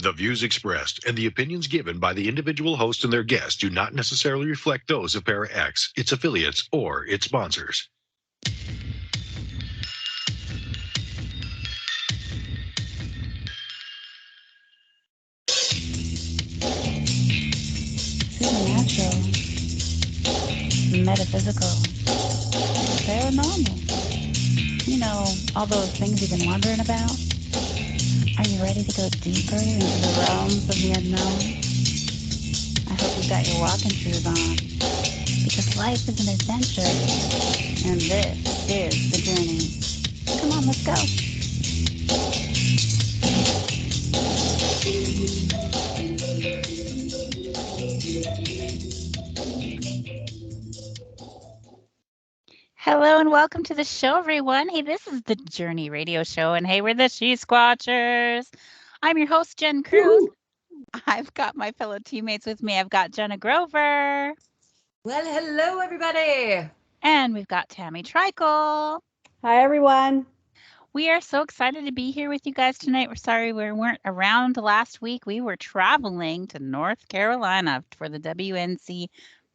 The views expressed and the opinions given by the individual host and their guests do not necessarily reflect those of Para X, its affiliates, or its sponsors. Supernatural, metaphysical, paranormal. You know, all those things you've been wondering about? Are you ready to go deeper into the realms of the unknown? I hope you've got your walking shoes on, because life is an adventure, and this is the journey. Come on, let's go. Hello and welcome to the show, everyone. Hey, this is the Journey Radio Show, and hey, we're the She-Squatchers. I'm your host, Jen Cruz. I've got my fellow teammates with me. I've got Jenna Grover. Well, hello, everybody. And we've got Tammy Trickle. Hi, everyone. We are so excited to be here with you guys tonight. We're sorry we weren't around last week. We were traveling to North Carolina for the WNC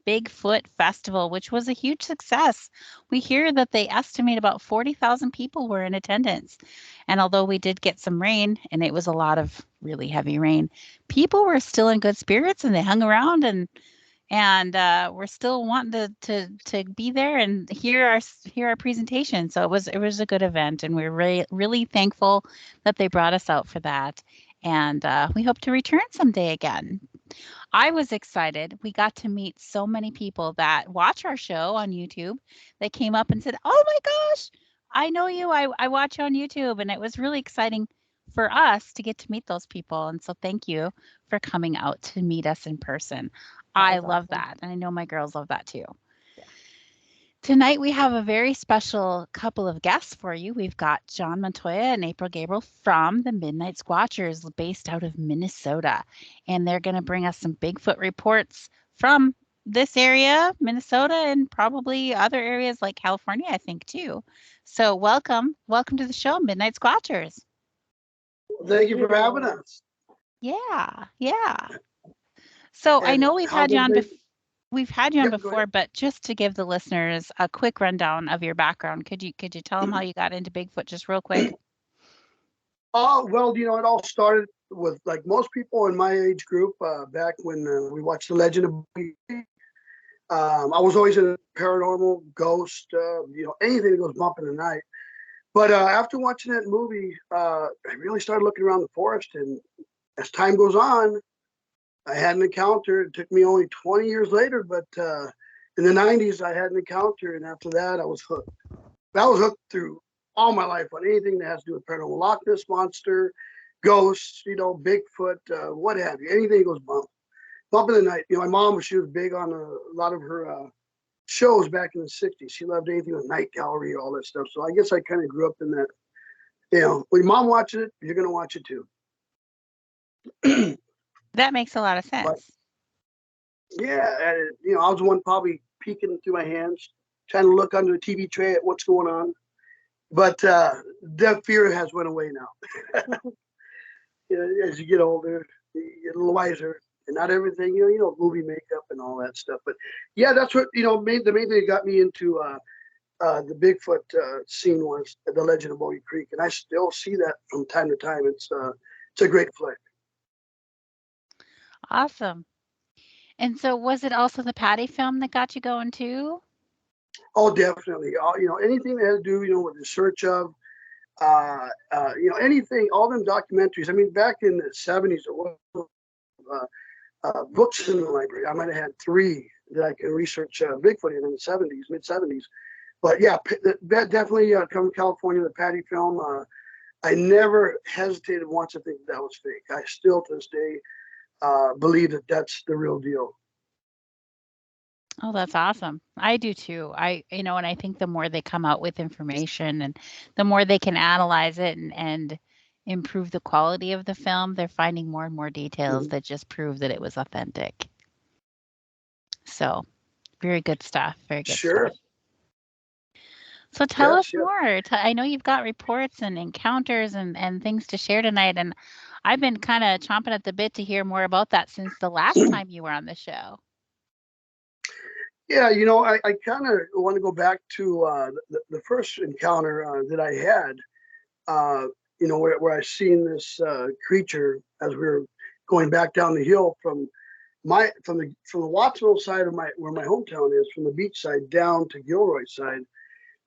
Bigfoot Festival, which was a huge success. We hear that they estimate about 40,000 people were in attendance. And although we did get some rain, and it was a lot of really heavy rain, people were still in good spirits and they hung around and we're still wanting to be there and hear our presentation. So it was a good event, and we're really thankful that they brought us out for that. And we hope to return someday again. I was excited. We got to meet so many people that watch our show on YouTube. They came up and said, "Oh my gosh, I know you. I watch you on YouTube," and it was really exciting for us to get to meet those people. And so thank you for coming out to meet us in person. I love that. And I know my girls love that too. Yeah. Tonight we have a very special couple of guests for you. We've got John Montoya and April Gabriel from the Midnight Squatchers based out of Minnesota. And they're going to bring us some Bigfoot reports from this area, Minnesota, and probably other areas like California, I think, too. So welcome to the show, Midnight Squatchers. Thank you for having us. Yeah. So And I know we've had you on before, ahead. but just to give the listeners a quick rundown of your background, could you tell them how you got into Bigfoot just real quick? Oh, well, it all started with, like most people in my age group, back when we watched The Legend of Bigfoot. I was always in paranormal, ghost, anything that goes bump in the night. But after watching that movie, I really started looking around the forest, and as time goes on, I had an encounter. It took me only 20 years later, but in the 90s, I had an encounter, and after that, I was hooked. I was hooked through all my life on anything that has to do with paranormal, Loch Ness Monster, ghosts, Bigfoot, what have you, anything that goes bump in the night. My mom, she was big on a lot of her shows back in the 60s. She loved anything with Night Gallery, all that stuff. So I guess I kind of grew up in that. When your mom watches it, you're going to watch it too. That makes a lot of sense. But, yeah, and, I was the one probably peeking through my hands, trying to look under the TV tray at what's going on. But that fear has went away now. As you get older, you get a little wiser, and not everything, movie makeup and all that stuff. But yeah, that's what the main thing that got me into the Bigfoot scene was The Legend of Boggy Creek, and I still see that from time to time. It's a great flick. Awesome. And so was it also the Patty film that got you going too? Oh, definitely. Anything that had to do, with the search of, anything, all them documentaries. I mean, back in the 70s, there was books in the library. I might have had 3 that I could research Bigfoot in the 70s, mid 70s. But yeah, that definitely come from California, the Patty film. I never hesitated once to think that was fake. I still to this day believe that that's the real deal. Oh, that's awesome. I do too. And I think the more they come out with information and the more they can analyze it and improve the quality of the film, they're finding more and more details that just prove that it was authentic. So, very good stuff. Very good Sure. stuff. So tell us more. I know you've got reports and encounters and things to share tonight. And I've been kind of chomping at the bit to hear more about that since the last time you were on the show. Yeah, I kind of want to go back to the first encounter that I had, where I seen this creature as we were going back down the hill from the Wattsville side of where my hometown is, from the beach side down to Gilroy side.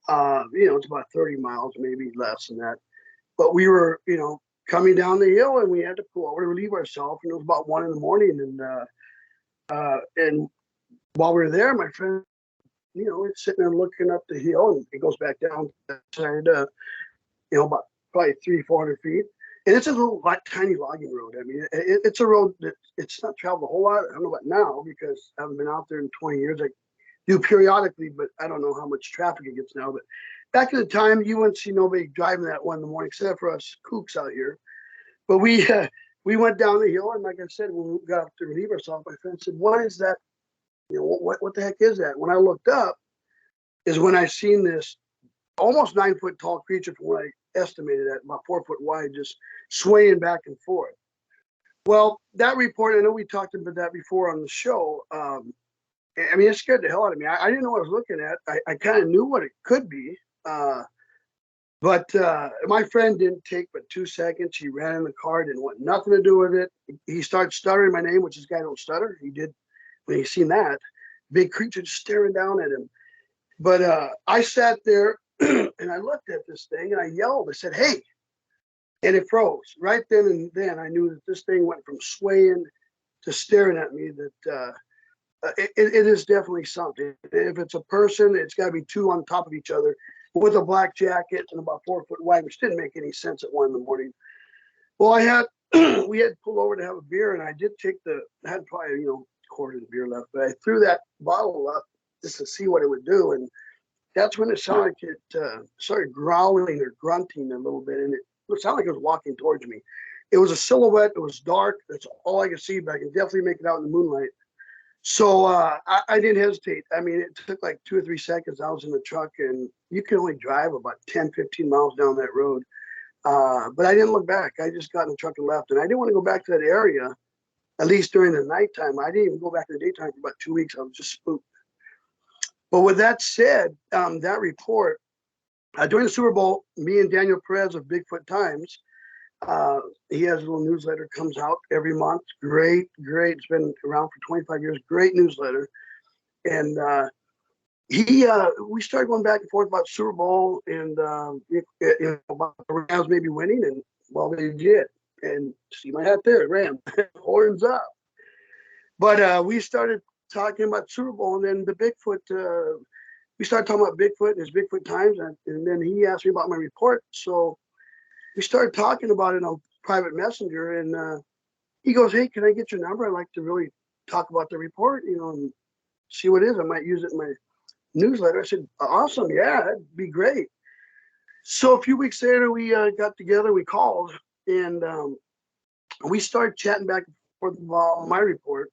It's about 30 miles, maybe less than that. But we were, coming down the hill, and we had to pull over to relieve ourselves. And it was about 1 a.m. And while we were there, my friend, it's sitting there looking up the hill, and it goes back down to that side, about probably 300-400 feet. And it's a little tiny logging road. I mean, it's a road that it's not traveled a whole lot. I don't know about now because I haven't been out there in 20 years. I do periodically, but I don't know how much traffic it gets now. But back in the time, you wouldn't see nobody driving that 1 in the morning, except for us kooks out here. But we went down the hill, and like I said, when we got up to relieve ourselves, my friend said, "What is that? What the heck is that?" When I looked up, is when I seen this almost 9-foot tall creature, from what I estimated at about 4 foot wide, just swaying back and forth. Well, that report, I know we talked about that before on the show. I mean, it scared the hell out of me. I didn't know what I was looking at. I kind of knew what it could be. But my friend didn't take but 2 seconds. He ran in the car, didn't want nothing to do with it. He started stuttering my name, which this guy don't stutter. He did when he seen that. Big creature just staring down at him. But I sat there and I looked at this thing and I yelled. I said, "Hey!" And it froze. Right then and then, I knew that this thing went from swaying to staring at me. That it is definitely something. If it's a person, it's got to be two on top of each other with a black jacket and about 4 foot wide, which didn't make any sense at 1 in the morning. Well, we had pulled over to have a beer, and I did I had probably, a quarter of the beer left, but I threw that bottle up just to see what it would do. And that's when it sounded like it started growling or grunting a little bit, and it sounded like it was walking towards me. It was a silhouette. It was dark. That's all I could see, but I could definitely make it out in the moonlight. So I didn't hesitate. I mean, it took like 2 or 3 seconds. I was in the truck, and you can only drive about 10, 15 miles down that road. But I didn't look back. I just got in the truck and left. And I didn't want to go back to that area, at least during the nighttime. I didn't even go back in the daytime for about 2 weeks. I was just spooked. But with that said, that report, during the Super Bowl, me and Daniel Perez of Bigfoot Times, he has a little newsletter, comes out every month. Great. It's been around for 25 years. Great newsletter. And we started going back and forth about Super Bowl and about the Rams maybe winning, and well, they did. And see my hat there, Rams, horns up. But we started talking about Super Bowl, and then the Bigfoot. We started talking about Bigfoot and his Bigfoot Times, and then he asked me about my report. So we started talking about it on private messenger, and he goes, "Hey, can I get your number? I'd like to really talk about the report, and see what it is. I might use it in my newsletter." I said, "Awesome, yeah, that'd be great." So a few weeks later, we got together, we called, and we started chatting back and forth about my report.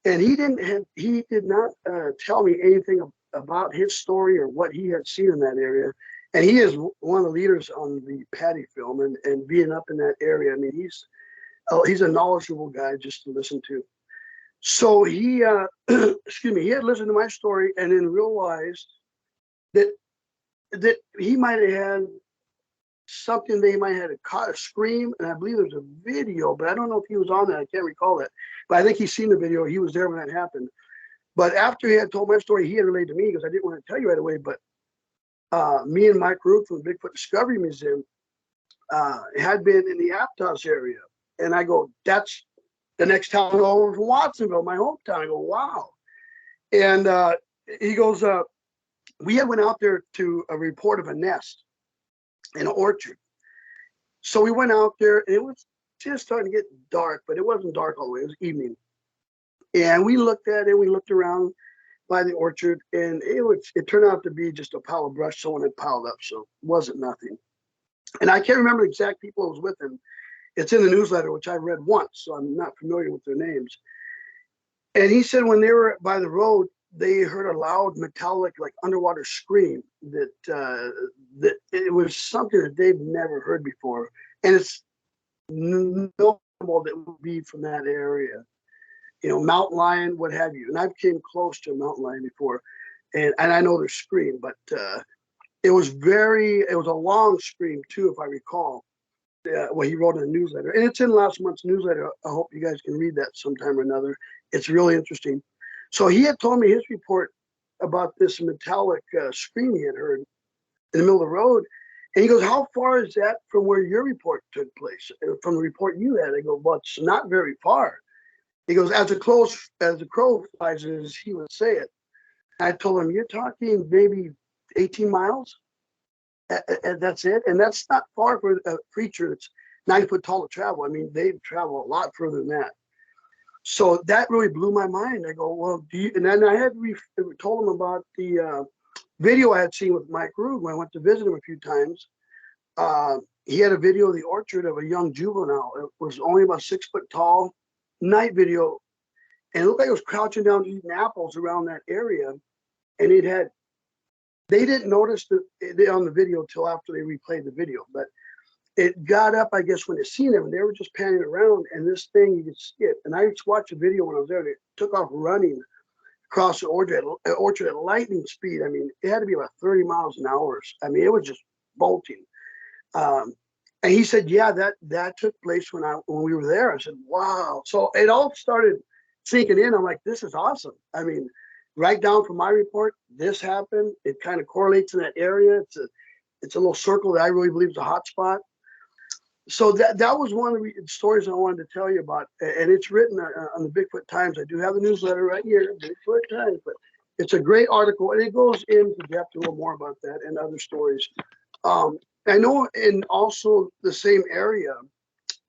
And he did not tell me anything about his story or what he had seen in that area. And he is one of the leaders on the Patty film, and being up in that area. I mean, he's a knowledgeable guy just to listen to. So he, excuse me, he had listened to my story and then realized that he might have had something. They might have caught a scream, and I believe there's a video, but I don't know if he was on that. I can't recall that. But I think he's seen the video. He was there when that happened. But after he had told my story, he had relayed to me, because I didn't want to tell you right away. But me and Mike Root from the Bigfoot Discovery Museum had been in the Aptos area. And I go, "That's the next town over from Watsonville, my hometown." I go, "Wow." And he goes, "We had went out there to a report of a nest in an orchard." So we went out there, and it was just starting to get dark, but it wasn't dark all the way. It was evening. And we looked at it, we looked around by the orchard, and it turned out to be just a pile of brush someone had piled up, so it wasn't nothing. And I can't remember the exact people who was with him. It's in the newsletter, which I read once, so I'm not familiar with their names. And he said when they were by the road, they heard a loud metallic, like underwater scream that it was something that they've never heard before. And it's no animal that would be from that area. Mountain lion, what have you. And I've came close to a mountain lion before, and I know their scream, but it was a long scream too, if I recall. What he wrote in the newsletter, and it's in last month's newsletter. I hope you guys can read that sometime or another. It's really interesting. So he had told me his report about this metallic scream he had heard in the middle of the road. And he goes, how far is that from where your report took place? From the report you had? I go, well, it's not very far. He goes, as the crow flies, as he would say it. I told him, you're talking maybe 18 miles? And that's it. And that's not far for a creature that's 9 foot tall to travel. I mean, they travel a lot further than that. So that really blew my mind. I go, well, and then I had told him about the video I had seen with Mike Rube when I went to visit him a few times. He had a video of the orchard of a young juvenile. It was only about 6 foot tall, night video. And it looked like it was crouching down eating apples around that area. And they didn't notice on the video till after they replayed the video, but it got up, I guess, when they seen them, and they were just panning around, and this thing, you could see it. And I just watched a video when I was there, and it took off running across the orchard at lightning speed. I mean, it had to be about 30 miles an hour. I mean, it was just bolting. And he said, yeah, that took place when we were there. I said, wow. So it all started sinking in. I'm like, this is awesome. I mean, right down from my report, this happened. It kind of correlates in that area. It's a little circle that I really believe is a hot spot. So that was one of the stories I wanted to tell you about, and it's written on the Bigfoot Times. I do have the newsletter right here, Bigfoot Times, but it's a great article, and it goes into depth a little more about that and other stories. I know in also the same area,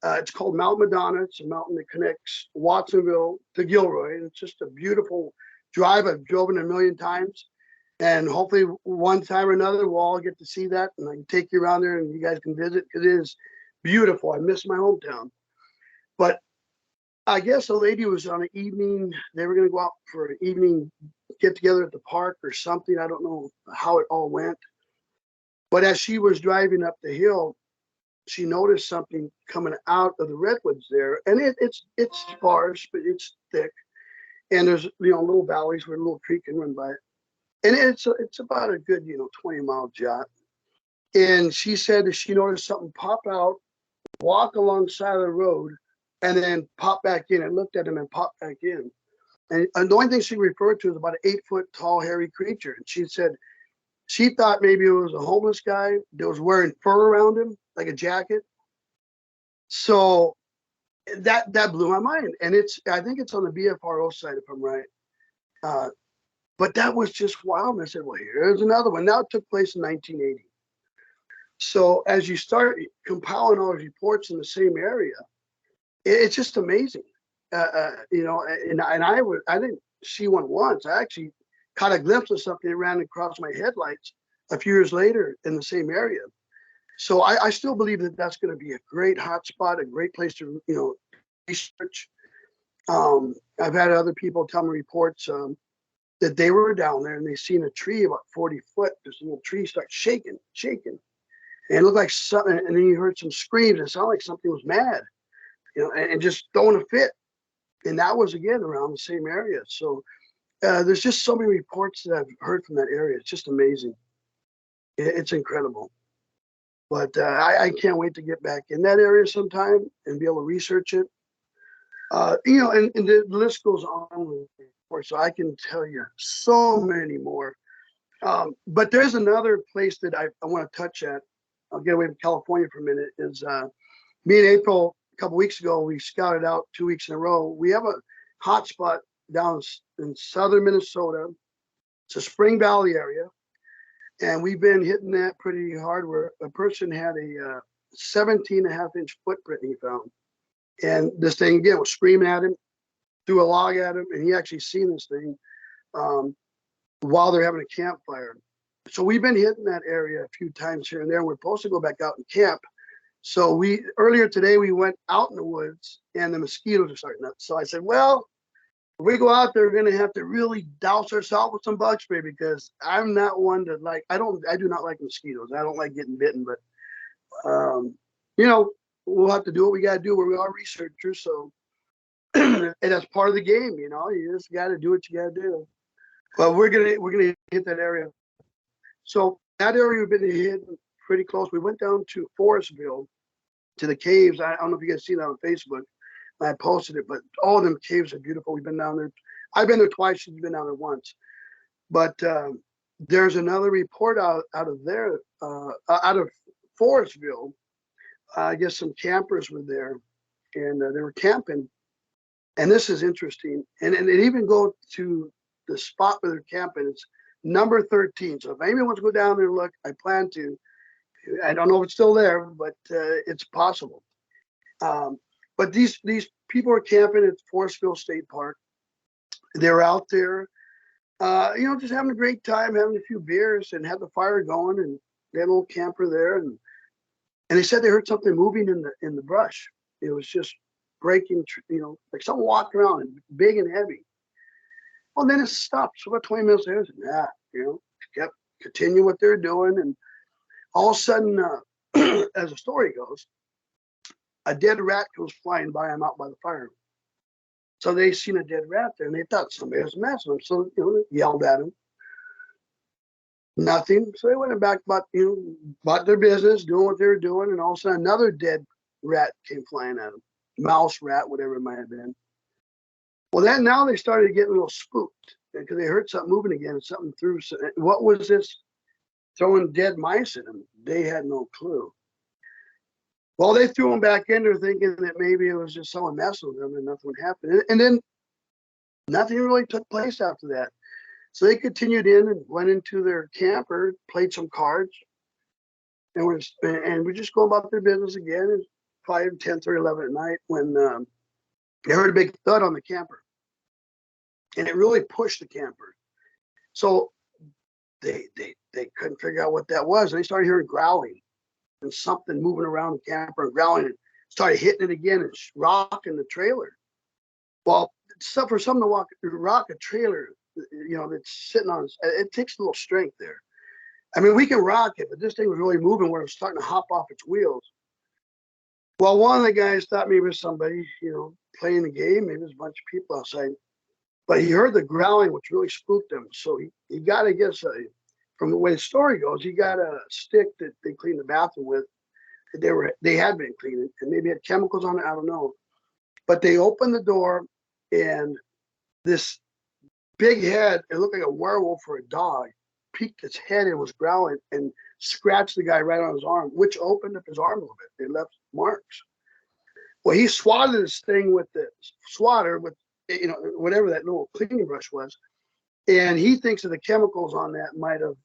it's called Mount Madonna. It's a mountain that connects Watsonville to Gilroy, and it's just a beautiful drive. I've driven a million times, and hopefully one time or another we'll all get to see that, and I can take you around there and you guys can visit. It is beautiful. I miss my hometown. But I guess a lady was on an evening, they were going to go out for an evening get together at the park or something. I don't know how it all went. But as she was driving up the hill, she noticed something coming out of the redwoods there. And it's sparse, but it's thick. And there's little valleys where a little creek can run by it. And it's about a good 20-mile jaunt. And she said that she noticed something pop out, walk alongside of the road, and then pop back in, and looked at him and pop back in. And the only thing she referred to is about an 8 foot tall hairy creature. And she said she thought maybe it was a homeless guy that was wearing fur around him, like a jacket. So that blew my mind. And I think it's on the BFRO side, if I'm right. But that was just wild. And I said, well, here's another one. Now it took place in 1980. So as you start compiling all these reports in the same area, it's just amazing. And I didn't see one once. I actually caught a glimpse of something that ran across my headlights a few years later in the same area. So I still believe that that's going to be a great hotspot, a great place to research. I've had other people tell me reports that they were down there and they seen a tree about 40 foot. This little tree start shaking. And it looked like something, and then you heard some screams. It sounded like something was mad, and just throwing a fit. And that was, again, around the same area. So there's just so many reports that I've heard from that area. It's just amazing. It's incredible. But I can't wait to get back in that area sometime and be able to research it. And the list goes on with reports, so I can tell you so many more. But there's another place that I want to touch at. I'll get away from California for a minute. Is me and April a couple weeks ago, we scouted out 2 weeks in a row. We have a hot spot down in southern Minnesota. It's a Spring Valley area. And we've been hitting that pretty hard, where a person had a 17.5-inch footprint he found. And this thing, again, was screaming at him, threw a log at him, and he actually seen this thing while they're having a campfire. So we've been hitting that area a few times here and there. We're supposed to go back out and camp. So earlier today, we went out in the woods, and the mosquitoes are starting up. So I said, well, if we go out there, we're going to have to really douse ourselves with some bug spray, because I'm not one to I do not like mosquitoes. I don't like getting bitten, but, we'll have to do what we got to do. We are researchers, so and that's part of the game. You just got to do what you got to do. But we're gonna hit that area. So that area we've been hitting pretty close. We went down to Forestville, to the caves. I don't know if you guys seen that on Facebook. I posted it, but all of them caves are beautiful. We've been down there. I've been there twice. She's been down there once. But there's another report out of there, out of Forestville. I guess some campers were there, and they were camping. And this is interesting. And it even go to the spot where they're camping. It's number 13. So if anyone wants to go down there and look, I plan to. I don't know if it's still there, but it's possible. But these people are camping at Forestville State Park. They're out there, just having a great time, having a few beers, and had the fire going, and they had a little camper there, and they said they heard something moving in the brush. It was just breaking, like someone walked around, and big and heavy. Well, then it stopped. So about 20 minutes later, kept continue what they're doing, and all of a sudden, as the story goes, a dead rat goes flying by them out by the fire. So they seen a dead rat there, and they thought somebody was messing them. So they yelled at him. Nothing. So they went back about their business, doing what they were doing, and all of a sudden another dead rat came flying at them. Mouse, rat, whatever it might have been. Well, then now they started getting a little spooked because they heard something moving again, and something threw. What was this? Throwing dead mice at them. They had no clue. Well, they threw them back in there thinking that maybe it was just someone messing with them and nothing would happen. And then nothing really took place after that. So they continued in and went into their camper, played some cards, and we're just going about their business again. It's 5, 10, 30, 11 at night when they heard a big thud on the camper. And it really pushed the camper. So they couldn't figure out what that was. And they started hearing growling and something moving around the camper and growling, and started hitting it again and rocking the trailer. Well, for someone to rock a trailer, that's sitting on, it takes a little strength there. I mean, we can rock it, but this thing was really moving where it was starting to hop off its wheels. Well, one of the guys thought maybe it was somebody, playing the game. Maybe there's a bunch of people outside. But he heard the growling, which really spooked him. So he got, I guess, from the way the story goes, he got a stick that they cleaned the bathroom with. They had been cleaning, and maybe had chemicals on it. I don't know. But they opened the door, and this big head, it looked like a werewolf or a dog, peeked its head and was growling and scratched the guy right on his arm, which opened up his arm a little bit. They left marks. Well, he swatted this thing with the swatter, with whatever that little cleaning brush was, and he thinks that the chemicals on that might have,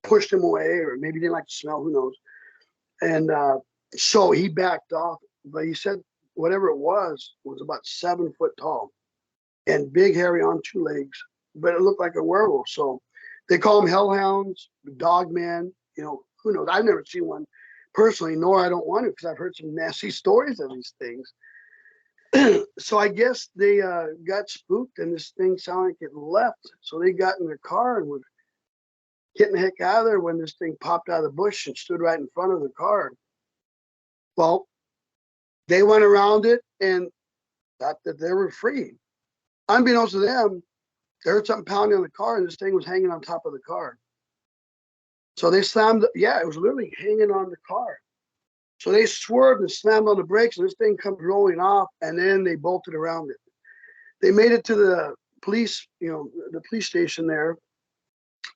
pushed him away, or maybe didn't like the smell. Who knows? And so he backed off. But he said whatever it was about 7 foot tall, and big, hairy, on 2 legs. But it looked like a werewolf. So they call them hellhounds, dogmen. Who knows? I've never seen one personally, nor I don't want to, because I've heard some nasty stories of these things. So I guess they got spooked, and this thing sounded like it left. So they got in their car and were getting the heck out of there when this thing popped out of the bush and stood right in front of the car. Well, they went around it and thought that they were free. Unbeknownst to them, they heard something pounding on the car, and this thing was hanging on top of the car. So they slammed, it was literally hanging on the car. So they swerved and slammed on the brakes, and this thing comes rolling off, and then they bolted around it. They made it to the police, the police station there.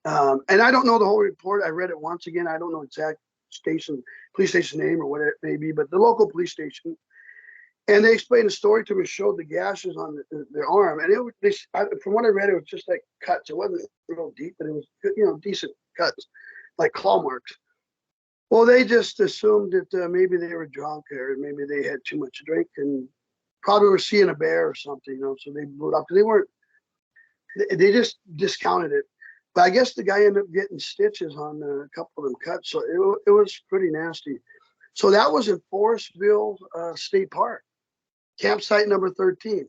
And I don't know the whole report. I read it once again. I don't know exact police station name or what it may be, but the local police station. And they explained the story to me, showed the gashes on their arm. And from what I read, it was just like cuts. It wasn't real deep, but it was, decent cuts, like claw marks. Well, they just assumed that maybe they were drunk, or maybe they had too much to drink and probably were seeing a bear or something, so they blew it up. They just discounted it. But I guess the guy ended up getting stitches on a couple of them cuts. So it was pretty nasty. So that was in Forestville State Park, campsite number 13.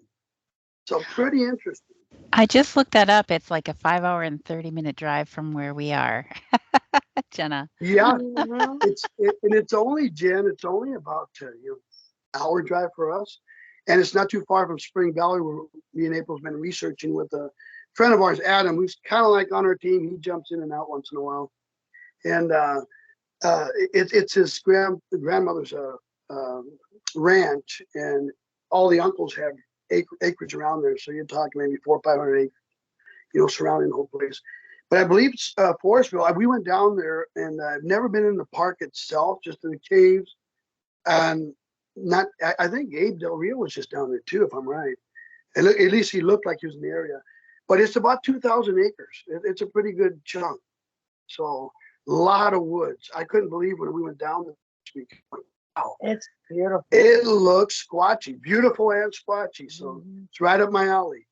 So pretty interesting. I just looked that up. It's like a 5 hour and 30-minute drive from where we are, Jenna. Yeah, Mhm. and it's only Jen. It's only about hour drive for us, and it's not too far from Spring Valley, where me and April's been researching with a friend of ours, Adam, who's kind of like on our team. He jumps in and out once in a while, and it's his grandmother's ranch, and all the uncles have acreage around there. So you're talking maybe 400 or 500 acres, surrounding the whole place. But I believe Forestville. We went down there, and I've never been in the park itself, just in the caves. And not, I think Abe Del Rio was just down there too, if I'm right. And at least he looked like he was in the area. But it's about 2,000 acres. It's a pretty good chunk. So a lot of woods. I couldn't believe when we went down this week. Wow, It's beautiful. it looks squatchy, beautiful and squatchy. So it's right up my alley.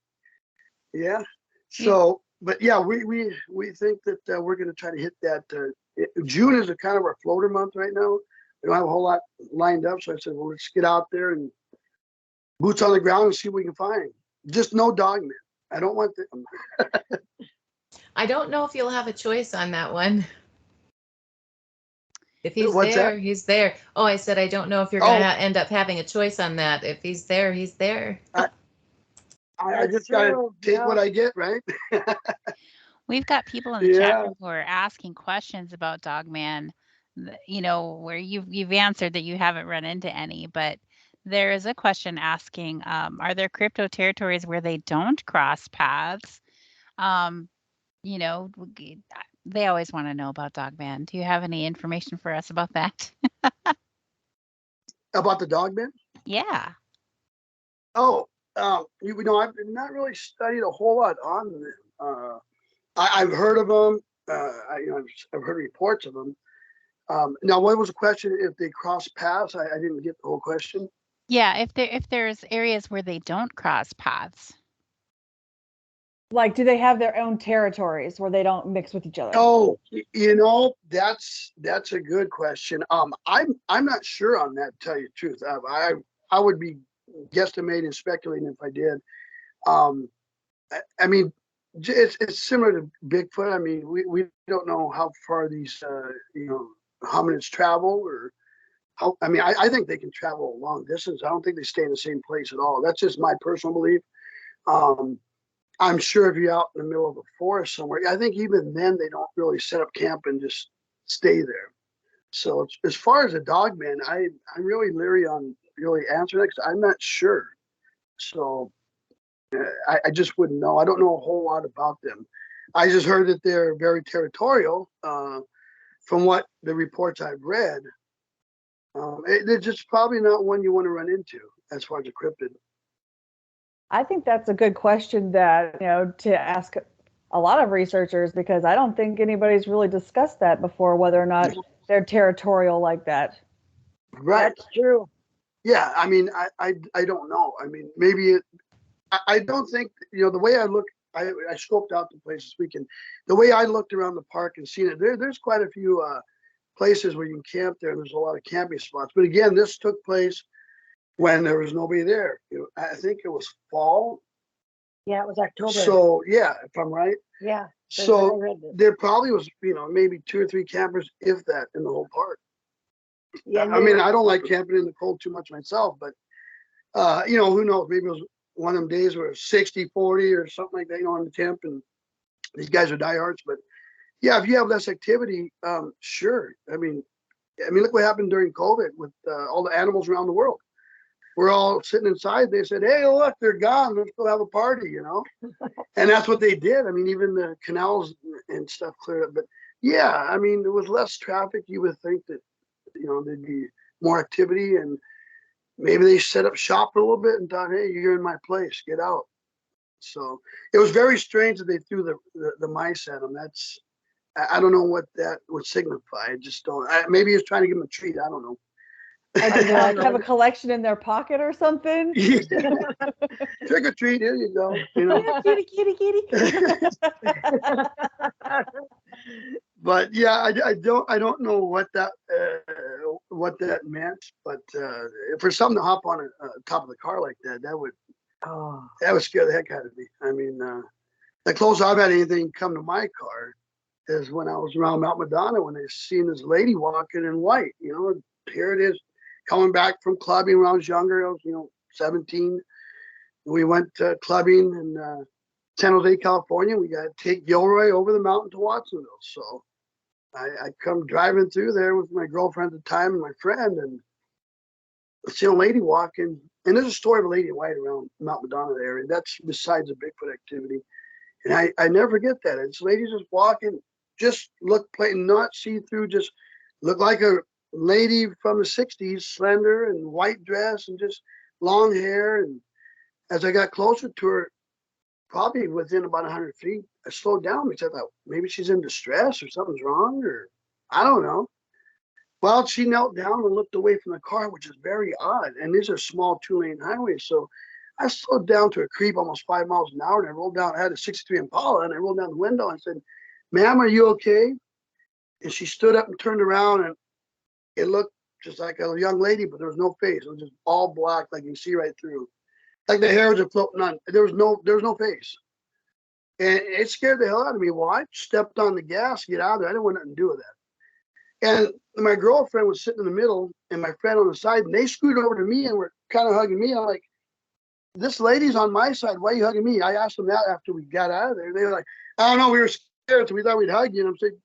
Yeah. So, but yeah, we think that we're going to try to hit that. June is a kind of our floater month right now. We don't have a whole lot lined up, so I said, well, let's get out there and boots on the ground and see what we can find. Just no dogmen. I don't want them. I don't know if you'll have a choice on that one. If he's What's there, that? he's there. Oh, I said I don't know if you're going to end up having a choice on that. If he's there, he's there. I just got to take what I get, right? We've got people in the chat room who are asking questions about Dogman, where you've answered that you haven't run into any, but there is a question asking, are there crypto territories where they don't cross paths? They always want to know about Dogman. Do you have any information for us about that? About the dogmen? Yeah. Oh, I've not really studied a whole lot on them. I've heard of them. I've heard reports of them. Now, what was the question? If they cross paths, I didn't get the whole question. Yeah, if there's areas where they don't cross paths. Like, do they have their own territories where they don't mix with each other? Oh, that's a good question. I'm not sure on that, to tell you the truth. I would be guesstimating, speculating if I did. I mean, it's similar to Bigfoot. I mean, we don't know how far these hominids travel, or how. I mean, I think they can travel a long distance. I don't think they stay in the same place at all. That's just my personal belief. I'm sure if you're out in the middle of a forest somewhere, I think even then they don't really set up camp and just stay there. So as far as a dogman, I'm really leery on really answering that, 'cause I'm not sure. So I just wouldn't know. I don't know a whole lot about them. I just heard that they're very territorial. From what the reports I've read, they're just probably not one you want to run into as far as a cryptid. I think that's a good question that, to ask a lot of researchers, because I don't think anybody's really discussed that before, whether or not they're territorial like that. Right. That's true. Yeah. I mean, I don't know. I mean, maybe I don't think, the way I look, I scoped out the place this weekend. The way I looked around the park and seen it, there's quite a few places where you can camp there, and there's a lot of camping spots. But again, this took place when there was nobody there. I think it was fall. Yeah, it was October. So yeah, if I'm right. Yeah. So there probably was, maybe 2 or 3 campers, if that, in the whole park. Yeah, I mean, I don't like camping in the cold too much myself, but who knows? Maybe it was one of them days where it was 60, 40 or something like that, on the temp, and these guys are diehards. But yeah, if you have less activity, sure. I mean, look what happened during COVID with all the animals around the world. We're all sitting inside. They said, "Hey, look, they're gone. Let's go have a party," And that's what they did. I mean, even the canals and stuff cleared up. But yeah, I mean, there was less traffic. You would think that, there'd be more activity, and maybe they set up shop a little bit and thought, "Hey, you're in my place. Get out." So it was very strange that they threw the mice at them. I don't know what that would signify. I just don't. Maybe he was trying to give them a treat. I don't know. Or do they have a collection in their pocket or something? Trick or treat, here you go. Yeah, kitty. But yeah, I don't know what that meant. But for something to hop on top of the car like that would Oh, That would scare the heck out of me. I mean, the closest I've had anything come to my car is when I was around Mount Madonna when I seen this lady walking in white. You know, here it is, coming back from clubbing when I was younger. I was, 17. We went clubbing in San Jose, California. We got to take Gilroy over the mountain to Watsonville. So I come driving through there with my girlfriend at the time and my friend, and I see a lady walking. And there's a story of a lady in white around Mount Madonna there, and that's besides the Bigfoot activity. And I never forget that. This lady just walking, just look plain, not see through, just look like a lady from the 60s, slender and white dress and just long hair. And as I got closer to her, probably within about 100 feet, I slowed down because I thought maybe she's in distress or something's wrong, or I don't know. Well, she knelt down and looked away from the car, which is very odd. And these are small 2-lane highways. So I slowed down to a creep almost 5 miles an hour, and I rolled down. I had a 63 Impala, and I rolled down the window and said, "Ma'am, are you okay?" And she stood up and turned around, and it looked just like a young lady, but there was no face. It was just all black, like you see right through. Like the hairs are floating on. There was no face. And it scared the hell out of me. Well, I stepped on the gas to get out of there. I didn't want nothing to do with that. And my girlfriend was sitting in the middle and my friend on the side, and they scooted over to me and were kind of hugging me. I'm like, "This lady's on my side. Why are you hugging me?" I asked them that after we got out of there. They were like, "I don't know. We were scared, so we thought we'd hug you." And I'm saying,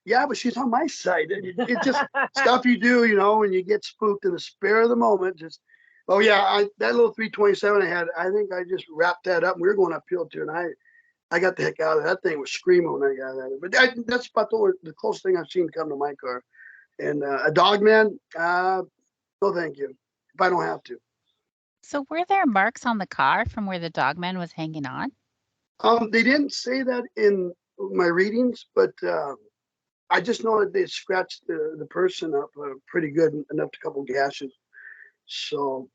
"Yeah, but she's on my side." It's just stuff you do, when you get spooked in the spare of the moment. Just, oh yeah, that little 327 I had, I think I just wrapped that up. And we were going uphill too, and I got the heck out of it. That thing was screaming when I got out of it. But that's about the closest thing I've seen come to my car. And a dogman, no thank you, if I don't have to. So were there marks on the car from where the dogman was hanging on? They didn't say that in my readings, but I just know that they scratched the person up pretty good and left a couple gashes. So,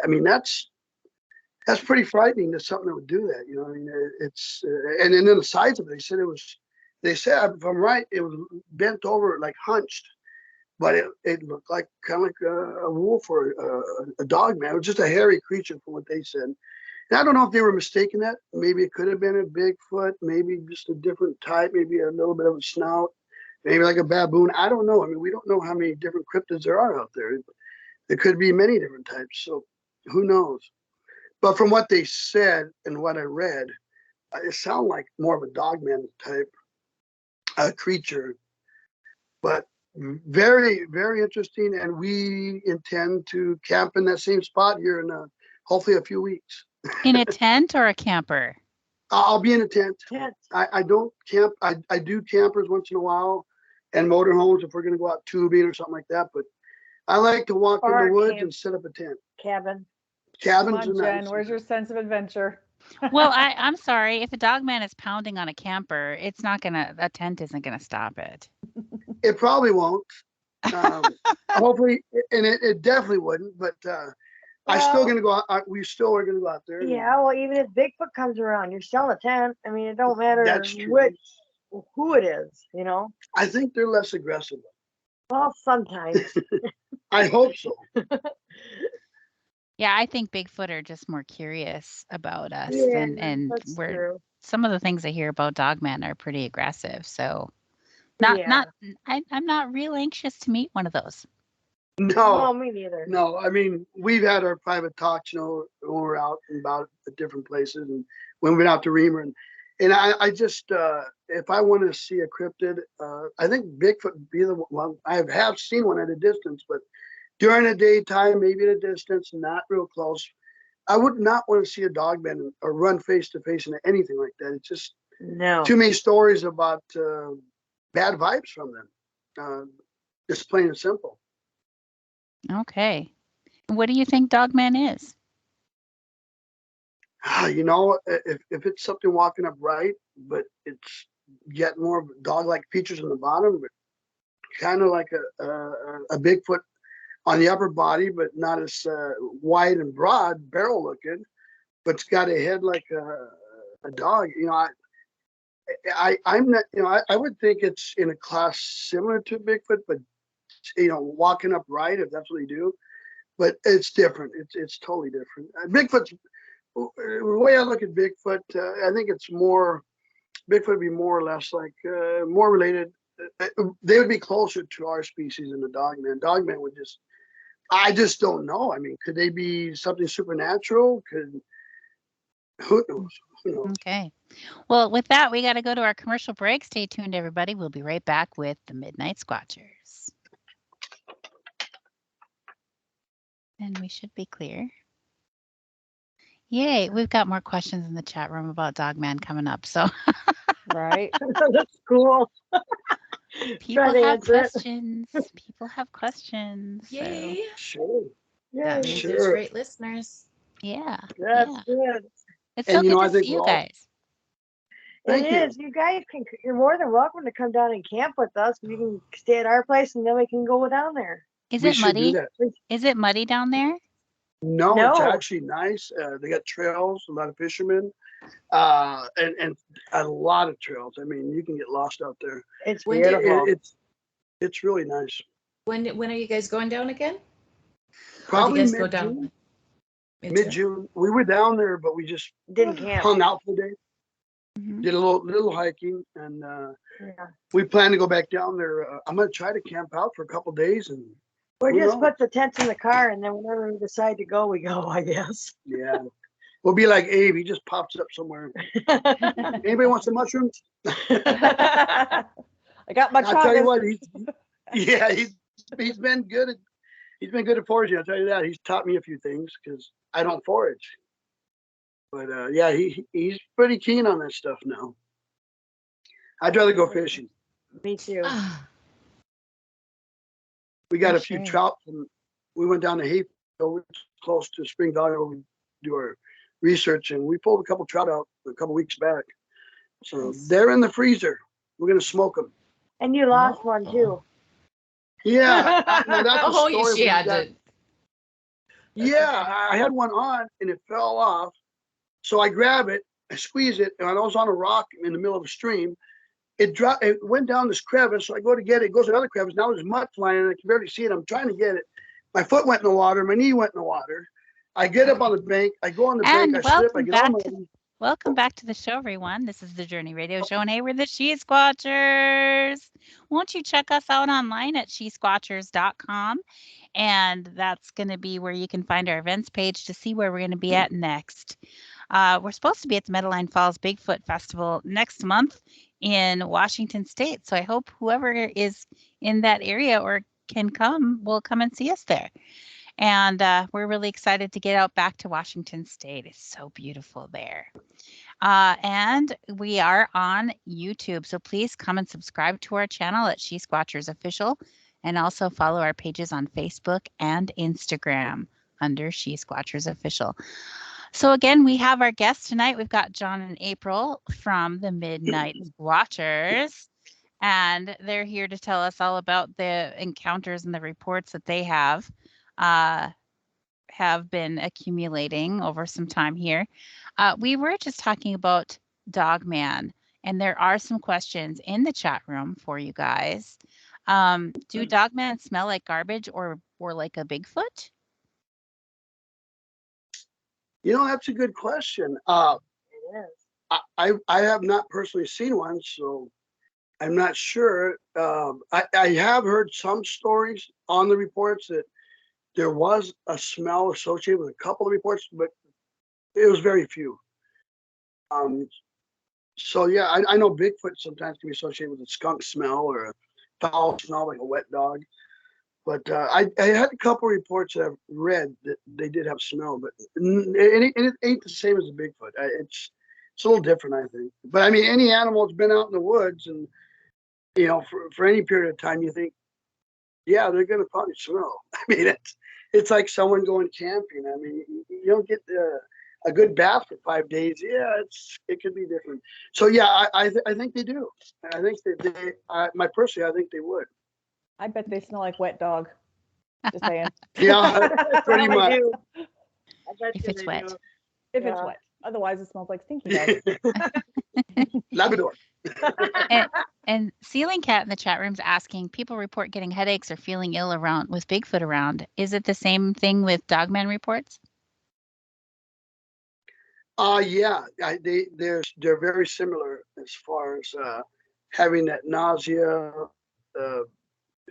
I mean, that's pretty frightening. There's something that would do that. I mean, it's and then the sides of it, they said, if I'm right, it was bent over, like hunched, but it looked like kind of like a wolf or a dog man. It was just a hairy creature from what they said. And I don't know if they were mistaken that. Maybe it could have been a Bigfoot, maybe just a different type, maybe a little bit of a snout, maybe like a baboon. I don't know. I mean, we don't know how many different cryptids there are out there. There could be many different types. So who knows? But from what they said and what I read, it sounded like more of a dogman type creature. But very, very interesting. And we intend to camp in that same spot here in hopefully a few weeks. In a tent or a camper? I'll be in a tent. tent. I don't camp. I do campers once in a while and motorhomes if we're going to go out tubing or something like that. But I like to walk in Or the woods camp. and set up a tent. Cabin. Cabins Come on, are Jen, nice. where's your sense of adventure? Well, I'm sorry. If a dogman is pounding on a camper, a tent isn't gonna stop it. It probably won't. Hopefully, and it definitely wouldn't. But I'm still Well, going to go out. We still are going to go out there. Yeah, well, even if Bigfoot comes around, you're still in a tent. I mean, it don't matter That's true. who it is, I think they're less aggressive. Well, sometimes. I hope so. Yeah, I think Bigfoot are just more curious about us, Yeah, and that's we're true. some of the things I hear about dogmen are pretty aggressive. So, Yeah. I'm not real anxious to meet one of those. No, me neither. no. I mean, we've had our private talks, when we're out and about at different places, and when we went out to Reamer, and I just, if I want to see a cryptid, I think Bigfoot would be the one. I have seen one at a distance, but during the daytime, maybe at a distance, not real close. I would not want to see a dogman or run face to face into anything like that. It's just No. too many stories about bad vibes from them. Just plain and simple. Okay. What do you think dogman is? If it's something walking upright, but it's yet more dog-like features on the bottom, but kind of like a Bigfoot on the upper body, but not as wide and broad, barrel looking, but it's got a head like a dog. I'm not. I would think it's in a class similar to Bigfoot, but walking upright, if that's what they do. But it's different. It's totally different. Bigfoot's the way I look at Bigfoot, I think it's more, Bigfoot would be more or less like more related. They would be closer to our species than the dogman. Dogman would just, I just don't know. I mean, could they be something supernatural? Who knows? Who knows? Okay. Well, with that, we got to go to our commercial break. Stay tuned, everybody. We'll be right back with the Midnight Squatchers. And we should be clear. Yay, we've got more questions in the chat room about Dogman coming up. So Right. That's cool. people Try to have answer it. questions. People have questions. So, Yay. Sure. That Yeah, means there's Sure. great listeners. yeah. that's Yeah. good. It's And, so you good know, I to think see you we're all- guys. Thank It you. is. You guys you're more than welcome to come down and camp with us. You can stay at our place and then we can go down there. Is We it should do muddy? that. Is it muddy down there? No, it's No. actually nice. They got trails, a lot of fishermen, and a lot of trails. I mean, you can get lost out there. It's When do you- beautiful. It's really nice. When are you guys going down again? Or do Probably you guys go down? mid June. We were down there, but we just Didn't camp. hung out for a day, Mhm. did a little hiking, and Yeah. we plan to go back down there. I'm gonna try to camp out for a couple days, and We Who just knows? put the tents in the car and then whenever we decide to go, we go, I guess. yeah, we'll be like Abe. He just pops up somewhere. Anybody want some mushrooms? I got my I'll tell you chocolate. what, he's been good at foraging. I'll tell you that. He's taught me a few things because I don't forage. But yeah, he's pretty keen on that stuff now. I'd rather go fishing. Me too. Ah, We got For a few sure. trout from. We went down to Hayfield, which is close to Spring Valley, where we do our research, and we pulled a couple trout out a couple weeks back. So Nice. they're in the freezer. We're gonna smoke them. And you lost one too. Yeah. Now that's a oh, you story she we had got- to. Yeah, I had one on and it fell off. So I grab it, I squeeze it, and I was on a rock in the middle of a stream. It dropped. It went down this crevice. So I go to get it. It goes another crevice. Now there's mud flying, and I can barely see it. I'm trying to get it. My foot went in the water. My knee went in the water. I get up on the bank. I go on the And bank. I slip. I welcome get back on my to Welcome back to the show, everyone. This is the Journey Radio Show, and hey, we're the She-Squatchers. Won't you check us out online at she-squatchers.com? And that's going to be where you can find our events page to see where we're going to be at next. We're supposed to be at the Meadowline Falls Bigfoot Festival next month in Washington State. So I hope whoever is in that area or can come will come and see us there. And we're really excited to get out back to Washington State. It's so beautiful there. And we are on YouTube. So please come and subscribe to our channel at She-Squatchers Official. And also follow our pages on Facebook and Instagram under She-Squatchers Official. So again, we have our guests tonight. We've got John and April from the Midnight Squatchers. And they're here to tell us all about the encounters and the reports that they have been accumulating over some time here. We were just talking about Dogman, and there are some questions in the chat room for you guys. Do Dogman smell like garbage or like a Bigfoot? You know, that's a good question. It is. I have not personally seen one, so I'm not sure. I have heard some stories on the reports that there was a smell associated with a couple of reports, but it was very few. So yeah, I know Bigfoot sometimes can be associated with a skunk smell or a foul smell like a wet dog. But I had a couple of reports that I've read that they did have smell, but it ain't the same as a Bigfoot. It's a little different, I think. But I mean, any animal that's been out in the woods and, you know, for any period of time, you think, yeah, they're going to probably smell. I mean, it's like someone going camping. I mean, you don't get a good bath for 5 days. Yeah, it could be different. So yeah, I think they do. I think personally, I think they would. I bet they smell like wet dog. Just saying. Yeah, pretty Probably much. do. I bet If you it's they wet. do. If it's Yeah. wet. Otherwise, it smells like stinky dog. Labrador. And Ceiling Cat in the chat room is asking, people report getting headaches or feeling ill around with Bigfoot around. Is it the same thing with Dogman reports? Yeah, they're very similar as far as having that nausea,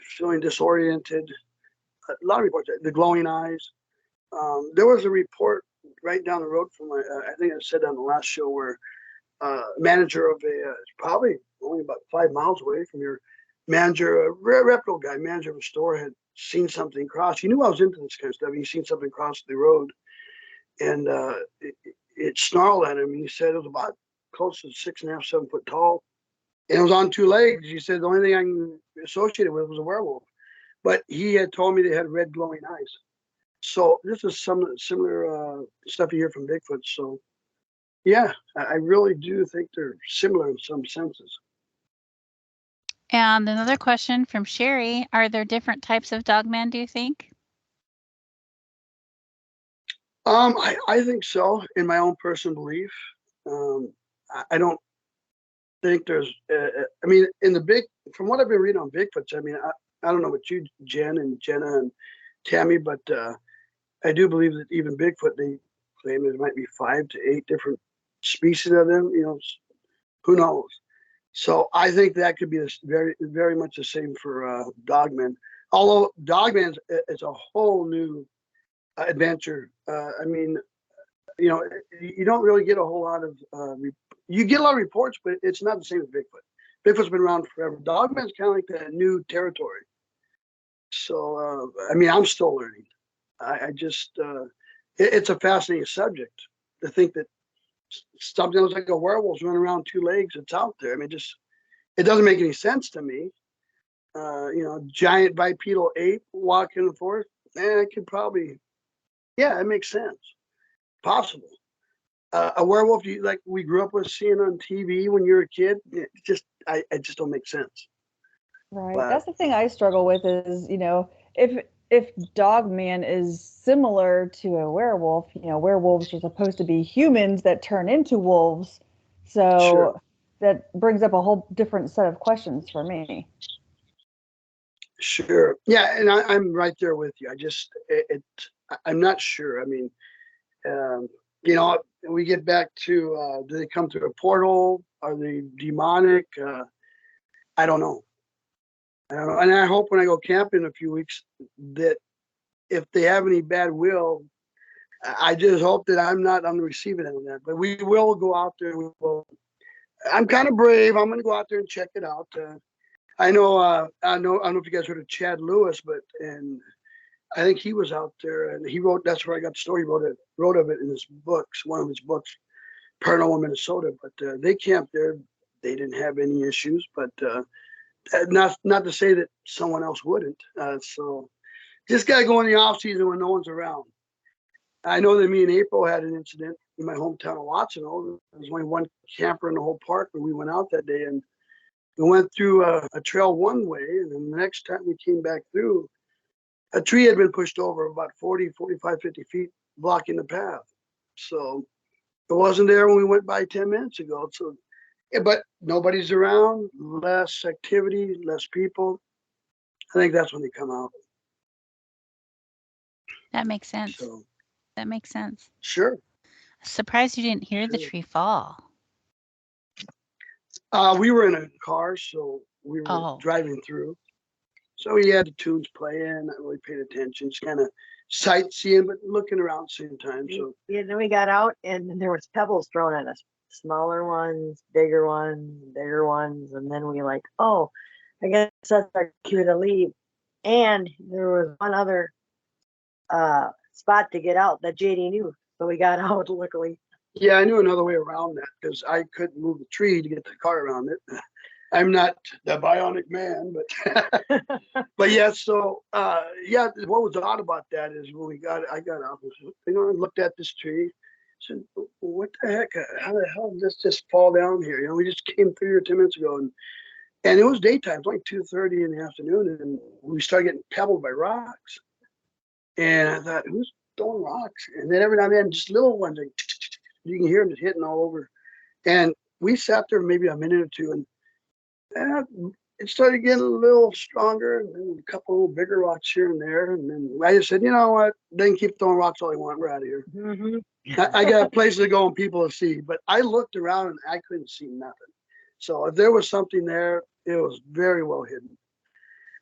feeling disoriented. A lot of reports, the glowing eyes. There was a report right down the road from I think I said on the last show where manager of probably only about 5 miles away from your manager, a reputable guy, manager of a store, had seen something cross. He knew I was into this kind of stuff. He seen something cross the road, and it snarled at him. He said it was about close to 6.5, 7 foot tall, and it was on 2 legs. He said the only thing I can associate it with was a werewolf, but he had told me they had red glowing eyes. So this is some similar stuff you hear from Bigfoot. So yeah, I really do think they're similar in some senses. And another question from Sherry, are there different types of dogmen, do you think? I think so, in my own personal belief. I don't think there's, I mean, from what I've been reading on Bigfoots, I mean, I don't know about you, Jen and Jenna and Tammy, but I do believe that even Bigfoot, they claim there might be 5 to 8 different species of them, who knows? So I think that could be very, very much the same for Dogman. Although Dogman is a whole new adventure. I mean, you don't really get a whole lot of, you get a lot of reports, but it's not the same as Bigfoot. Bigfoot's been around forever. Dogman's kind of like that new territory. So, I mean, I'm still learning. I just, it's a fascinating subject to think that something looks like a werewolf's running around 2 legs. It's out there. I mean, it doesn't make any sense to me. Giant bipedal ape walking forth. I could probably, yeah, it makes sense. Possible. A werewolf, like we grew up with seeing on TV when you were a kid, it just don't make sense. Right. But that's the thing I struggle with is, if Dogman is similar to a werewolf, werewolves are supposed to be humans that turn into wolves. So Sure. that brings up a whole different set of questions for me. Sure. Yeah, and I'm right there with you. I'm not sure. I mean, we get back to, do they come through a portal? Are they demonic? I don't know. And I hope when I go camping in a few weeks that if they have any bad will, I just hope that I'm not on the receiving end of that. But we will go out there. I'm kind of brave. I'm going to go out there and check it out. I don't know if you guys heard of Chad Lewis, and I think he was out there and he wrote. That's where I got the story. Wrote of it in his books. One of his books, Paranormal Minnesota. But they camped there. They didn't have any issues. But not to say that someone else wouldn't. So just got to go in the off season when no one's around. I know that me and April had an incident in my hometown of Watsonville. There was only one camper in the whole park, but we went out that day and we went through a trail one way, and then the next time we came back through, a tree had been pushed over about 40, 45, 50 feet, blocking the path. So it wasn't there when we went by 10 minutes ago. So, yeah, but nobody's around, less activity, less people. I think that's when they come out. That makes sense. So, that makes sense. Sure. Surprised you didn't hear the tree fall. We were in a car, so we were driving through. So he had the tunes playing, not really paying attention, just kind of sightseeing, but looking around at the same time. So yeah, then we got out and there was pebbles thrown at us. Smaller ones, bigger ones, and then we like, oh, I guess that's our cue to leave. And there was one other spot to get out that JD knew, so we got out luckily. Yeah, I knew another way around that because I couldn't move the tree to get the car around it. I'm not the bionic man, but yeah. So yeah, what was odd about that is when I got out, I looked at this tree. Said, what the heck? How the hell did this just fall down here? We just came through here 10 minutes ago, and it was daytime. It was like 2:30 in the afternoon, and we started getting pebbled by rocks. And I thought, who's throwing rocks? And then every now and then, just little ones, like, you can hear them just hitting all over. And we sat there maybe a minute or two, and it started getting a little stronger, and then a couple of bigger rocks here and there. And then I just said, you know what? They can keep throwing rocks all they want. We're out of here. I got places to go and people to see. But I looked around and I couldn't see nothing. So if there was something there, it was very well hidden.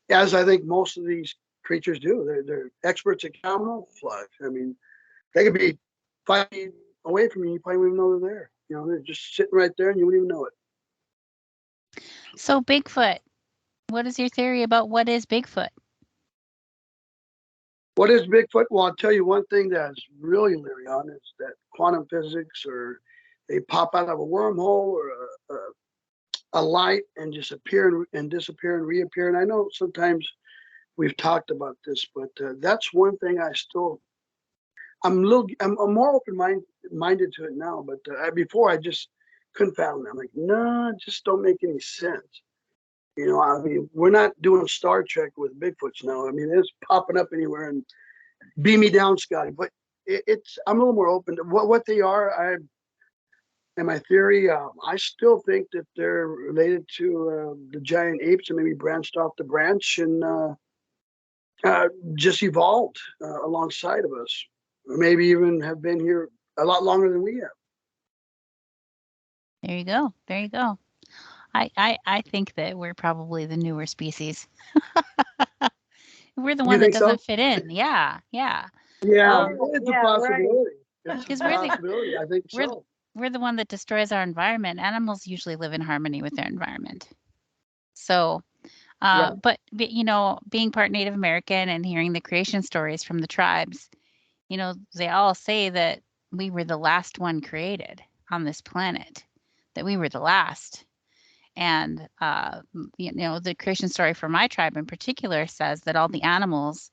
As I think most of these creatures do. They're experts at camouflage. I mean, they could be 5 feet away from you. You probably wouldn't even know they're there. You know, they're just sitting right there and you wouldn't even know it. So Bigfoot, what is your theory about what is Bigfoot? What is Bigfoot? Well, I'll tell you one thing that's really leery on is that quantum physics, or they pop out of a wormhole or a light and just appear and disappear and reappear. And I know sometimes we've talked about this, but that's one thing I'm more open-minded to it now. But before I just couldn't fathom it. I'm like, no, it just don't make any sense. You know, I mean, we're not doing Star Trek with Bigfoots now. I mean, it's popping up anywhere and beam me down, Scotty. But I'm a little more open to what they are. And my theory, I still think that they're related to the giant apes and maybe branched off the branch and just evolved alongside of us, or maybe even have been here a lot longer than we have. There you go. There you go. I think that we're probably the newer species. We're the one that doesn't fit in. Yeah, yeah. Yeah, it's a possibility. Right. It's a possibility. I think so. We're the one that destroys our environment. Animals usually live in harmony with their environment. So, but you know, being part Native American and hearing the creation stories from the tribes, you know, they all say that we were the last one created on this planet, that we were the last. And, you know, the creation story for my tribe in particular says that all the animals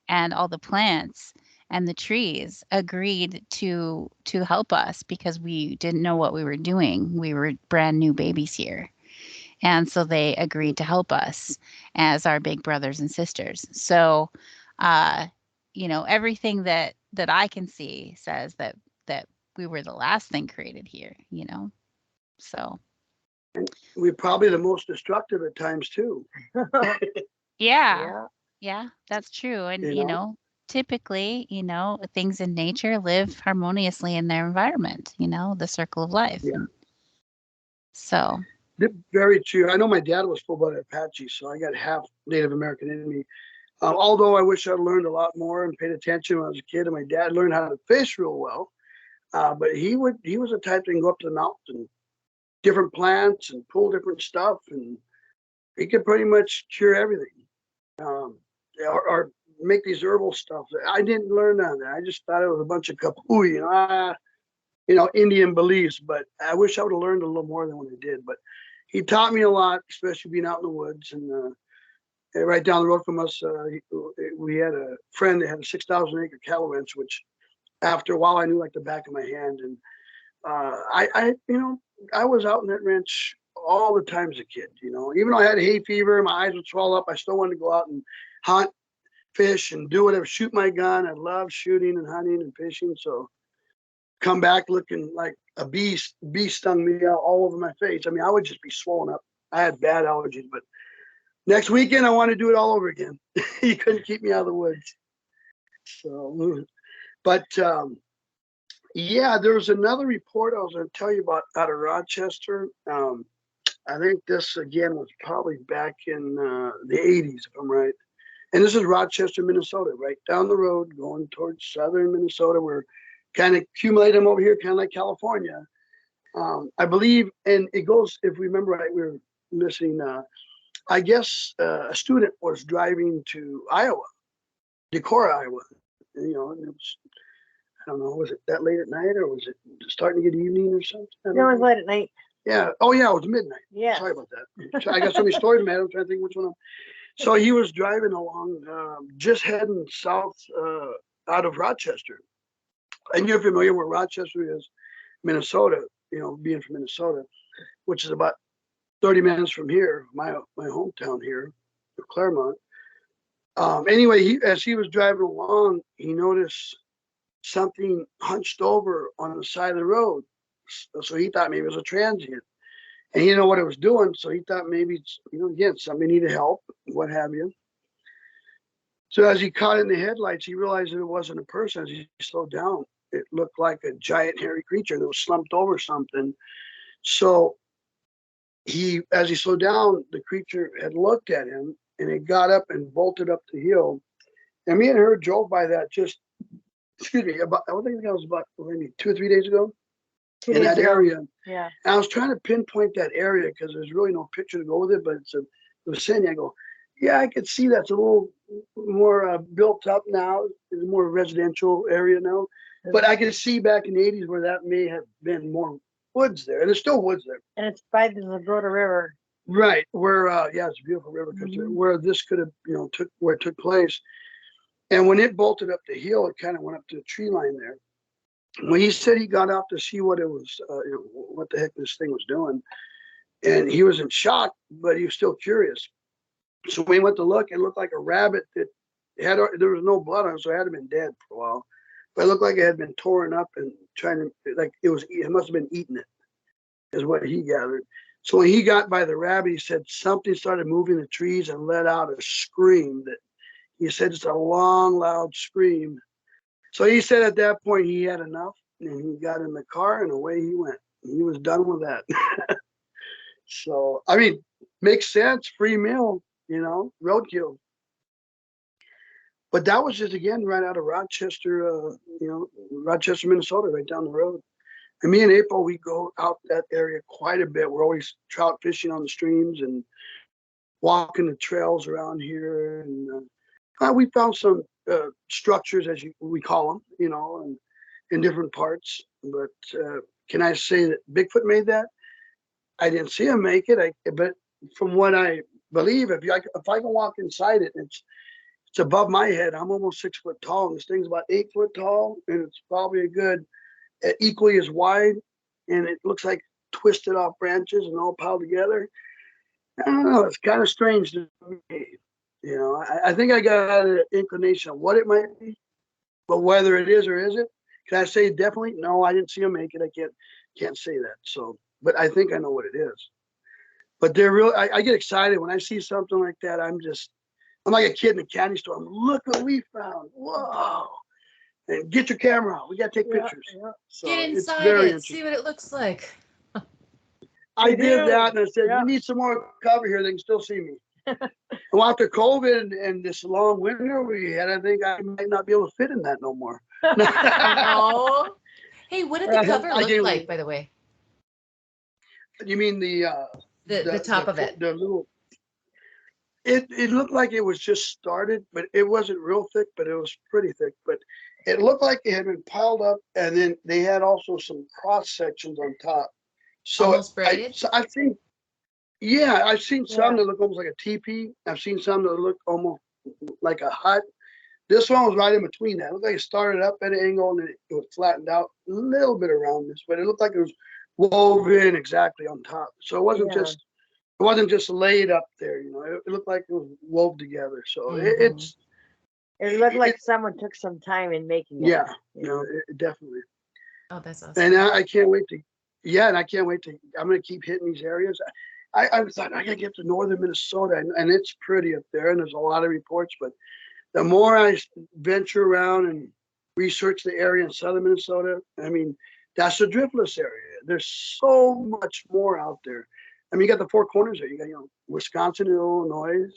and all the plants and the trees agreed to help us because we didn't know what we were doing. We were brand new babies here. And so they agreed to help us as our big brothers and sisters. So, you know, everything that I can see says that we were the last thing created here, you know, so. And we're probably the most destructive at times too. Yeah, that's true. And, you know, typically, you know, things in nature live harmoniously in their environment, you know, the circle of life. Yeah. So. Very true. I know my dad was full-blooded Apache, so I got half Native American in me. Although I wish I'd learned a lot more and paid attention when I was a kid, and my dad learned how to fish real well. But he was the type that can go up to the mountain, different plants and pull different stuff, and he could pretty much cure everything, or make these herbal stuff. I didn't learn none of that. I just thought it was a bunch of kapooey, you know, Indian beliefs. But I wish I would have learned a little more than what I did. But he taught me a lot, especially being out in the woods. And right down the road from us, we had a friend that had a 6,000 acre cattle ranch, which after a while I knew like the back of my hand. And I was out in that ranch all the time as a kid. You know, even though I had hay fever, my eyes would swell up, I still wanted to go out and hunt, fish, and do whatever, shoot my gun. I loved shooting and hunting and fishing. So come back looking like a beast. Bee stung me out all over my face. I mean, I would just be swollen up. I had bad allergies, but next weekend I want to do it all over again. You couldn't keep me out of the woods. So, but yeah, there was another report I was going to tell you about out of Rochester. I think this again was probably back in the 80s, if I'm right. And this is Rochester, Minnesota, right down the road going towards southern Minnesota. We're kind of accumulating them over here, kind of like California. I believe, and it goes, if we remember right, we were listening, I guess a student was driving to Iowa, Decorah, Iowa. And, you know, it was, I don't know, was it that late at night or was it starting to get evening or something? No, it was late at night. Yeah. Oh, yeah, it was midnight. Yeah. Sorry about that. I got so many stories, man. I'm trying to think which one. So he was driving along, just heading south out of Rochester. And you're familiar with Rochester is, Minnesota, you know, being from Minnesota, which is about 30 minutes from here, my hometown here, Claremont. Anyway, as he was driving along, he noticed something hunched over on the side of the road. So he thought maybe it was a transient. And he didn't know what it was doing, so he thought maybe it's, again, somebody needed help, what have you. So as he caught in the headlights, he realized that it wasn't a person. As he slowed down, it looked like a giant hairy creature that was slumped over something. So as he slowed down, the creature had looked at him, and it got up and bolted up the hill. And me and her drove by that just, excuse me, I think that was about maybe 2 or 3 days ago. 2 in days that ago. area. Yeah. And I was trying to pinpoint that area because there's really no picture to go with it, but it was saying, I go, yeah, I could see that's a little more built up now. It's a more residential area now. But I could see back in the 80s where that may have been more woods there. And there's still woods there. And it's by the Zagrota River. Right. Where, yeah, it's a beautiful river because where this could have, where it took place. And when it bolted up the hill, it kind of went up to the tree line there. When he said he got out to see what it was, what the heck this thing was doing, and he was in shock, but he was still curious. So when he went to look, it looked like a rabbit that there was no blood on it, so it had been dead for a while. But it looked like it had been torn up and it must have been eating it, is what he gathered. So when he got by the rabbit, he said something started moving the trees and let out a scream that he said it's a long, loud scream. So he said at that point he had enough, and he got in the car and away he went. He was done with that. So, I mean, makes sense, free meal, roadkill. But that was just, again, right out of Rochester, Rochester, Minnesota, right down the road. And me and April, we go out that area quite a bit. We're always trout fishing on the streams and walking the trails around here. And we found some structures, as we call them, and in different parts. But can I say that Bigfoot made that? I didn't see him make it. But from what I believe, if I can walk inside it, it's above my head. I'm almost 6 foot tall, and this thing's about 8 foot tall, and it's probably a good equally as wide, and it looks like twisted off branches and all piled together. I don't know. It's kind of strange to me. I think I got an inclination of what it might be, but whether it is or isn't, can I say definitely? No, I didn't see him make it. I can't say that. So, but I think I know what it is. But they're real. I get excited when I see something like that. I'm like a kid in a candy store. Look what we found! Whoa! And get your camera out. We got to take pictures. Yeah. So Get it's inside very it. interesting. See what it looks like. I did that, and I said, Yeah. we need some more cover here. They can still see me. Well, after COVID and this long winter we had, I think I might not be able to fit in that no more. Oh. Hey, what did the cover I look do. like, by the way? You mean the top of it? The little. It looked like it was just started, but it wasn't real thick, but it was pretty thick. But it looked like it had been piled up, and then they had also some cross sections on top. So Almost braided? I've seen some that look almost like a teepee. I've seen some that look almost like a hut. This one was right in between that. It looked like it started up at an angle and then it was flattened out a little bit around this, but it looked like it was woven exactly on top. So it wasn't just laid up there. It looked like it was wove together. So it's. It looked like someone took some time in making it. Yeah, it definitely. Oh, that's awesome. And I can't wait to. Yeah, and I can't wait to. I'm going to keep hitting these areas. I thought I got to get to northern Minnesota, and it's pretty up there, and there's a lot of reports. But the more I venture around and research the area in southern Minnesota, I mean, that's the driftless area. There's so much more out there. I mean, you got the four corners there. You got, Wisconsin and Illinois.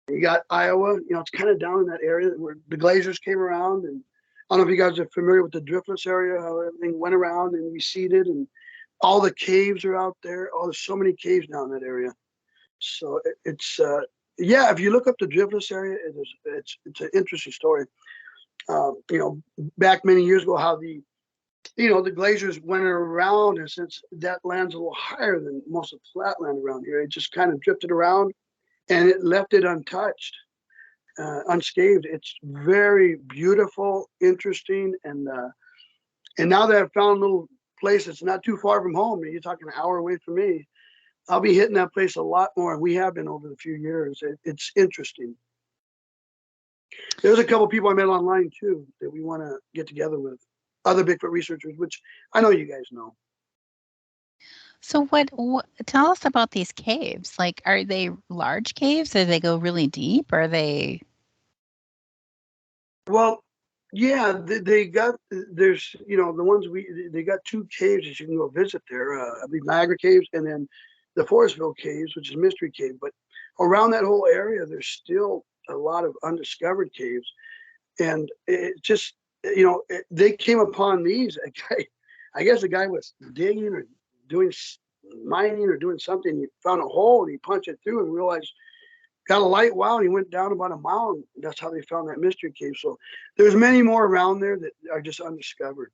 You got Iowa. It's kind of down in that area where the glaciers came around. And I don't know if you guys are familiar with the driftless area, how everything went around and receded, and all the caves are out there. Oh, there's so many caves down in that area. So it's if you look up the driftless area, it's an interesting story. Back many years ago, how the glaciers went around, and since that land's a little higher than most of the flat land around here, it just kind of drifted around, and it left it untouched, unscathed. It's very beautiful, interesting, and now that I've found a little place that's not too far from home, you're talking an hour away from me, I'll be hitting that place a lot more. We have been over the few years. It's interesting. There's a couple people I met online too that we want to get together with, other Bigfoot researchers, which I know you guys know. So what tell us about these caves. Like, are they large caves? Do they go really deep? Are they? Well, yeah, they got there's the ones they got two caves that you can go visit there. I believe Niagara Caves and then the Forestville Caves, which is Mystery Cave. But around that whole area, there's still a lot of undiscovered caves, and it just they came upon these. A guy, I guess the guy was digging or doing mining or doing something. He found a hole and he punched it through and realized. Got a light wow, and he went down about a mile, and that's how they found that mystery cave. So there's many more around there that are just undiscovered.